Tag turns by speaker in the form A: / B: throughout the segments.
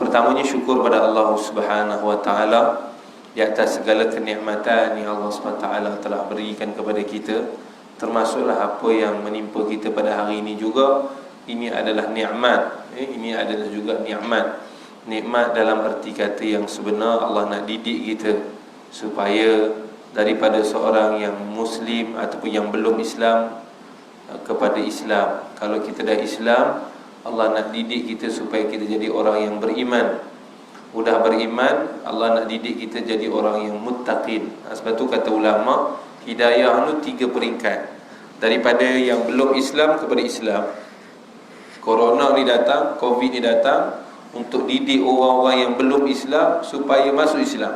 A: Pertamanya syukur pada Allah Subhanahu wa taala di atas segala kenikmatan yang Allah Subhanahu wa taala telah berikan kepada kita, termasuklah apa yang menimpa kita pada hari ini juga. Ini adalah nikmat. Ini adalah juga nikmat. Nikmat dalam erti kata yang sebenar. Allah nak didik kita supaya daripada seorang yang Muslim ataupun yang belum Islam kepada Islam. Kalau kita dah Islam, Allah nak didik kita supaya kita jadi orang yang beriman. Udah beriman, Allah nak didik kita jadi orang yang muttaqin. Sebab tu kata ulama, hidayah tu 3 peringkat. Daripada yang belum Islam kepada Islam. Corona ni datang, Covid ni datang untuk didik orang-orang yang belum Islam supaya masuk Islam.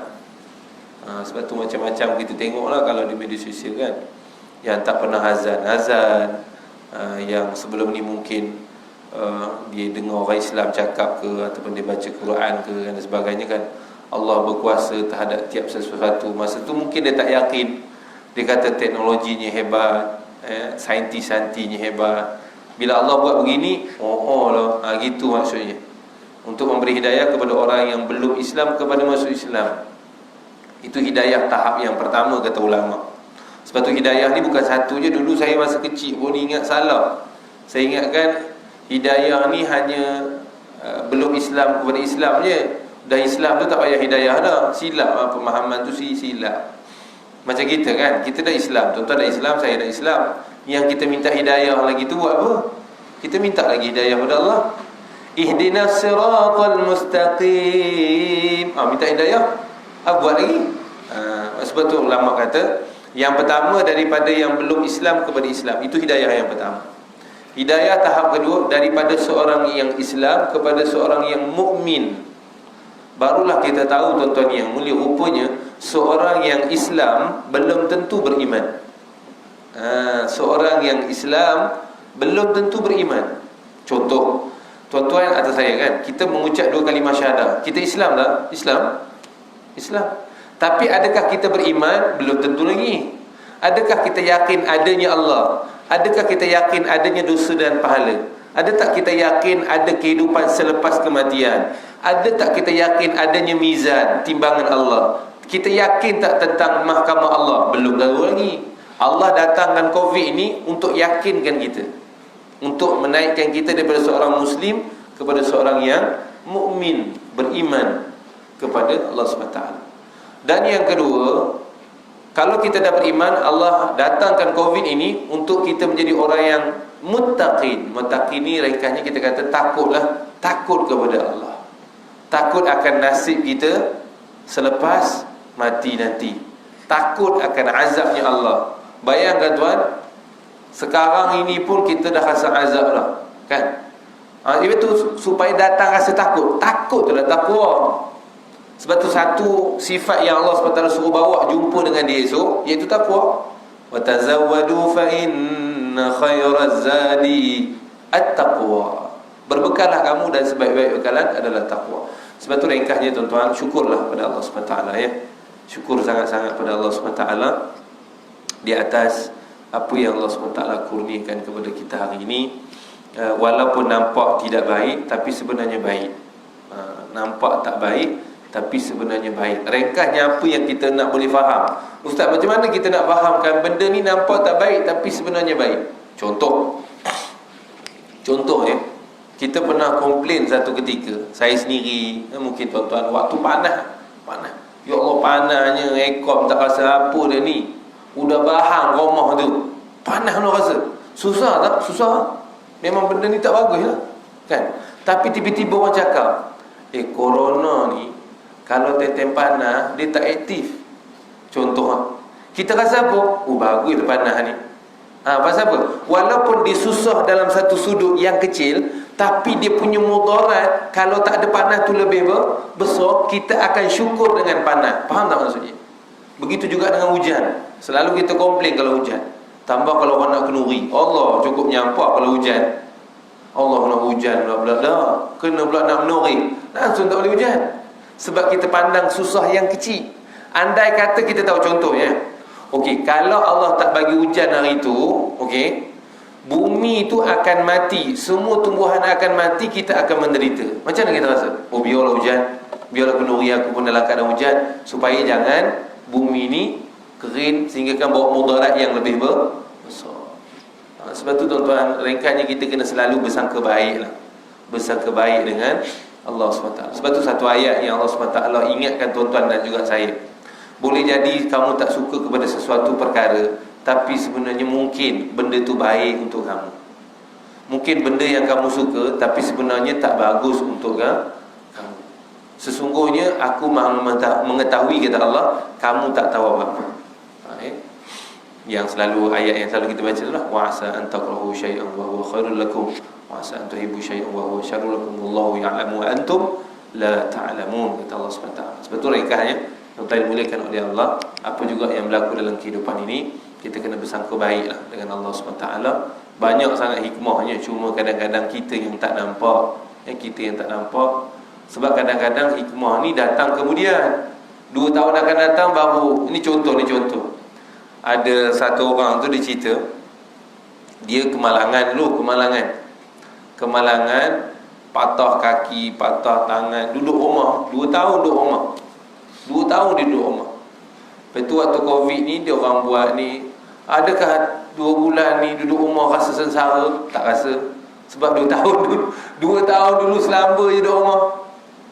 A: Sebab tu macam-macam kita tengoklah kalau di media sosial kan. Yang tak pernah azan, yang sebelum ni mungkin dia dengar orang Islam cakap ke, ataupun dia baca Quran ke dan sebagainya kan. Allah berkuasa terhadap tiap sesuatu. Masa tu mungkin dia tak yakin. Dia kata teknologinya hebat, saintis-saintisnya hebat. Bila Allah buat begini, lah, gitu maksudnya. Untuk memberi hidayah kepada orang yang belum Islam kepada masuk Islam. Itu hidayah tahap yang pertama kata ulama. Sebab tu hidayah ni bukan satu je. Dulu saya masa kecil pun ingat salah. Saya ingatkan hidayah ni hanya belum Islam kepada Islam je. Dah Islam tu tak payah hidayah dah. Silap pemahaman tu silap. Macam kita kan, kita dah Islam, tuan-tuan dah Islam, saya dah Islam. Yang kita minta hidayah lagi tu buat apa? Kita minta lagi hidayah kepada Allah. Ihdinas siratal mustaqim. Minta hidayah. Buat lagi. Sebab tu ulama kata, yang pertama daripada yang belum Islam kepada Islam, itu hidayah yang pertama. Hidayah tahap kedua daripada seorang yang Islam kepada seorang yang mukmin. Barulah kita tahu tuan-tuan yang mulia, rupanya seorang yang Islam belum tentu beriman. Seorang yang Islam belum tentu beriman. Contoh, tuan-tuan atas saya kan, kita mengucap 2 kalimah syahadah. Kita Islam tak? Islam. Tapi adakah kita beriman? Belum tentu lagi. Adakah kita yakin adanya Allah? Adakah kita yakin adanya dosa dan pahala? Ada tak kita yakin ada kehidupan selepas kematian? Ada tak kita yakin adanya mizan, timbangan Allah? Kita yakin tak tentang mahkamah Allah? Belum tahu lagi. Allah datangkan Covid ini untuk yakinkan kita, untuk menaikkan kita daripada seorang Muslim kepada seorang yang mukmin, beriman kepada Allah SWT. Dan yang kedua, kalau kita dah beriman, Allah datangkan Covid ini untuk kita menjadi orang yang muttaqin. Muttaqin ni ringkasnya kita kata takutlah. Takut kepada Allah. Takut akan nasib kita selepas mati nanti. Takut akan azabnya Allah. Bayangkan tuan, sekarang ini pun kita dah rasa azab dah, kan? Itu supaya datang rasa takut. Takut tu dah takwa. Sebab tu satu sifat yang Allah SWT suruh bawa jumpa dengan dia esok, iaitu takwa. Wa tazawwadu fa inna khairaz zadi at-taqwa. Berbekallah kamu dan sebaik-baik bekalan adalah takwa. Sebab tu ringkasnya tuan-tuan, syukurlah pada Allah SWT ya. Syukur sangat-sangat pada Allah SWT di atas apa yang Allah SWT kurniakan kepada kita hari ini. Walaupun nampak tidak baik, tapi sebenarnya baik. Nampak tak baik, tapi sebenarnya baik. Ringkasnya apa yang kita nak boleh faham. Ustaz, macam mana kita nak fahamkan benda ni nampak tak baik tapi sebenarnya baik? Contoh ya, kita pernah komplain satu ketika, saya sendiri, mungkin tuan-tuan, waktu panas. Ya Allah, panasnya, aircon tak rasa apa dah ni. Udah bahang rumah tu, panas nak rasa. Susah tak? Susah. Memang benda ni tak bagus lah, kan? Tapi tiba-tiba orang cakap, corona ni kalau tetem panas, dia tak aktif. Contoh, kita rasa apa? Bagus panas ni. Pasal apa? Walaupun dia susah dalam satu sudut yang kecil, tapi dia punya mudarat, kalau tak ada panas tu lebih besar, kita akan syukur dengan panas. Faham tak maksudnya? Begitu juga dengan hujan. Selalu kita komplain kalau hujan. Tambah kalau orang nak kenuri, Allah cukup nyampak kalau hujan. Allah nak hujan pula. Kena pula nak menuri, langsung tak boleh hujan. Sebab kita pandang susah yang kecil. Andai kata kita tahu contohnya, okey, kalau Allah tak bagi hujan hari itu, okey, Bumi itu akan mati, semua tumbuhan akan mati, kita akan menderita. Macam mana kita rasa? Oh, biarlah hujan, biarlah kenduri aku pun dalam keadaan hujan, supaya jangan bumi ini kering sehingga kan bawa mudarat yang lebih besar. Sebab tu tuan-tuan, ringkasnya kita kena selalu bersangka baik lah. Bersangka baik dengan Allah SWT. Sebab tu satu ayat yang Allah SWT ingatkan tuan-tuan dan juga saya. Boleh jadi kamu tak suka kepada sesuatu perkara, tapi sebenarnya mungkin benda tu baik untuk kamu. Mungkin benda yang kamu suka, tapi sebenarnya tak bagus untuk kamu. Sesungguhnya aku mengetahui, kata Allah, kamu tak tahu apa-apa. Yang selalu, ayat yang selalu kita baca adalah wa asa an takrahu syai'an wa huwa khairul lakum wa asa an tuhibbu syai'an wa huwa syarrul lakum wallahu ya'lamu wa antum la ta'lamun, kata Allah SWT. Sebab tu ringkasnya, tuan-tuan dimuliakan oleh Allah, apa juga yang berlaku dalam kehidupan ini, kita kena bersangka baiklah dengan Allah SWT. Banyak sangat hikmahnya, cuma kadang-kadang kita yang tak nampak. Kita yang tak nampak. Sebab kadang-kadang hikmah ni datang kemudian, 2 tahun akan datang baru. Ini contoh. Ada satu orang tu dia cerita, dia kemalangan dulu, kemalangan, patah kaki, patah tangan, duduk rumah 2 tahun, duduk rumah 2 tahun dia duduk rumah. Lepas tu waktu Covid ni, dia orang buat ni, adakah 2 bulan ni duduk rumah rasa sengsara? Tak rasa. Sebab 2 tahun dulu 2 tahun dulu selamba je duduk rumah.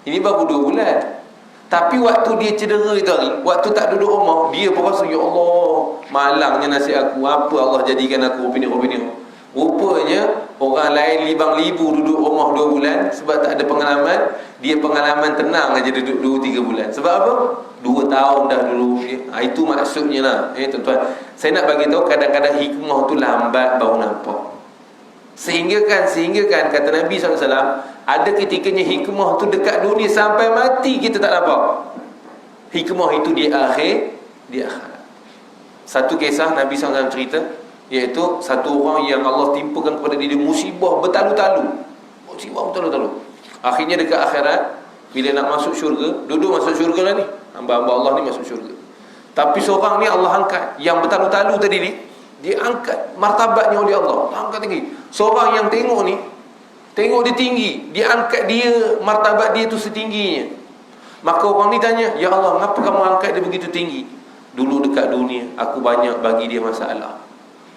A: Ini baru 2 bulan. Tapi waktu dia cedera itu hari, waktu tak duduk rumah, dia pun rasa, ya Allah, malangnya nasib aku, apa Allah jadikan aku begini. Rupanya orang lain libang-libu duduk rumah 2 bulan sebab tak ada pengalaman. Dia pengalaman tenang aja duduk 2-3 bulan. Sebab apa? 2 tahun dah dulu. Itu maksudnya lah. Tuan-tuan, saya nak bagi tahu, kadang-kadang hikmah tu lambat baru nampak. Sehingga kan kata Nabi SAW, ada ketikanya hikmah tu dekat dunia sampai mati kita tak nampak. Hikmah itu di akhirat. Satu kisah Nabi SAW cerita, iaitu satu orang yang Allah timpakan kepada dia musibah bertalu-talu. Akhirnya dekat akhirat, bila nak masuk syurga, duduk masuk syurga lah ni, hamba-hamba Allah ni masuk syurga. Tapi seorang ni Allah angkat, yang bertalu-talu tadi ni, dia angkat martabatnya oleh Allah, angkat tinggi. Seorang yang tengok ni, tengok dia tinggi, dia angkat dia, martabat dia tu setingginya. Maka orang ni tanya, ya Allah, kenapa kamu angkat dia begitu tinggi? Dulu dekat dunia aku banyak bagi dia masalah,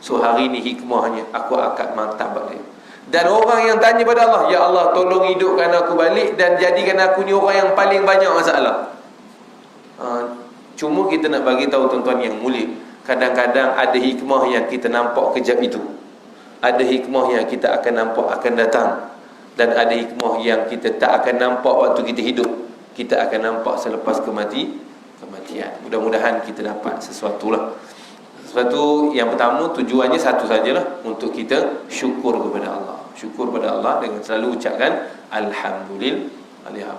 A: so hari ni hikmahnya aku angkat martabat dia. Dan orang yang tanya pada Allah, ya Allah, tolong hidupkan aku balik dan jadikan aku ni orang yang paling banyak masalah. Cuma kita nak bagi tahu tuan-tuan yang mulia, kadang-kadang ada hikmah yang kita nampak kejap itu, ada hikmah yang kita akan nampak akan datang, dan ada hikmah yang kita tak akan nampak waktu kita hidup, kita akan nampak selepas kematian. Mudah-mudahan kita dapat sesuatu lah. Sebab tu yang pertama, tujuannya satu sajalah, untuk kita syukur kepada Allah. Syukur kepada Allah dengan selalu ucapkan Alhamdulillah.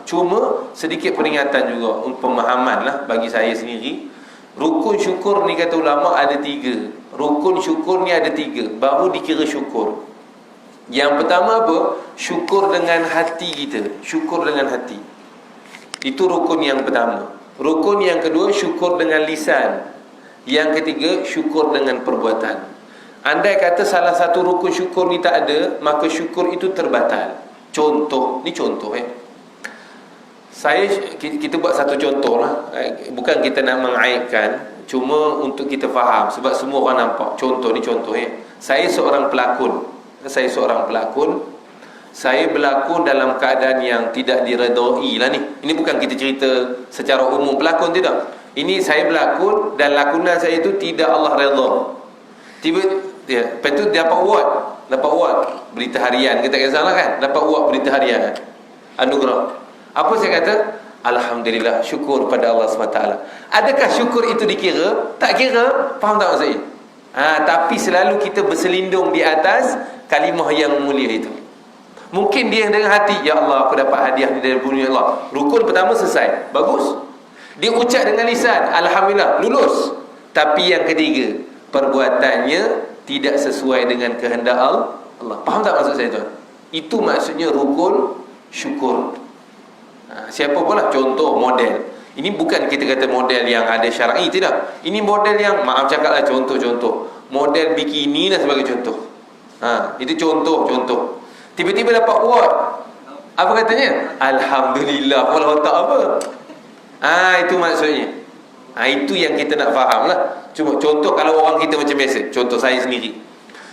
A: Cuma sedikit peringatan juga, untuk pemahaman lah bagi saya sendiri. Rukun syukur ni kata ulama ada 3. Rukun syukur ni ada 3, baru dikira syukur. Yang pertama apa? Syukur dengan hati kita. Syukur dengan hati. Itu rukun yang pertama. Rukun yang kedua, syukur dengan lisan. Yang ketiga, syukur dengan perbuatan. Andai kata salah satu rukun syukur ni tak ada, maka syukur itu terbatal. Contoh, ni contoh kita buat satu contoh lah. Bukan kita nak mengaibkan, cuma untuk kita faham, sebab semua orang nampak. Contoh ni contoh Saya seorang pelakon. Saya berlakon dalam keadaan yang tidak diredai lah ni. Ini bukan kita cerita secara umum pelakon, tidak. Ini saya berlakon dan lakonan saya itu tidak Allah redha. Lepas tu dia dapat award berita harian, kita kisahlah kan, dapat award berita harian, anugerah. Apa saya kata? Alhamdulillah, syukur pada Allah SWT. Adakah syukur itu dikira? Tak kira. Faham tak maksudnya? Tapi selalu kita berselindung di atas kalimah yang mulia itu. Mungkin dia dengan hati, ya Allah, aku dapat hadiah ni dari dunia Allah. Rukun pertama selesai, bagus. Dia ucap dengan lisan, Alhamdulillah, lulus. Tapi yang ketiga, perbuatannya tidak sesuai dengan kehendak Allah. Faham tak maksud saya tuan? Itu maksudnya rukun syukur. Siapa pun lah, contoh model. Ini bukan kita kata model yang ada syar'i, tidak. Ini model yang, maaf cakaplah, contoh-contoh model bikini lah sebagai contoh. Itu contoh. Tiba-tiba dapat award, apa katanya? Alhamdulillah. Walau tak apa. Itu maksudnya. Itu yang kita nak faham lah. Cuma contoh kalau orang kita macam biasa. Contoh saya sendiri.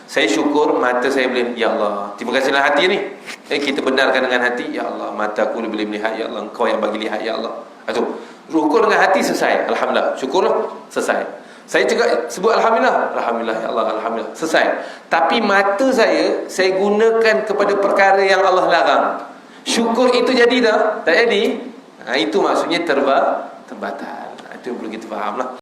A: Saya syukur mata saya boleh, ya Allah, terima kasihlah hati ni. Kita benarkan dengan hati, ya Allah, mataku boleh melihat, ya Allah, Engkau yang bagi lihat, ya Allah. Rukun dengan hati, selesai. Alhamdulillah, syukurlah, selesai. Saya cakap sebut Alhamdulillah, Alhamdulillah, ya Allah, Alhamdulillah, selesai. Tapi mata saya gunakan kepada perkara yang Allah larang. Syukur itu jadi tak? Tak jadi. Itu maksudnya terbatal. Itu yang perlu kita faham lah.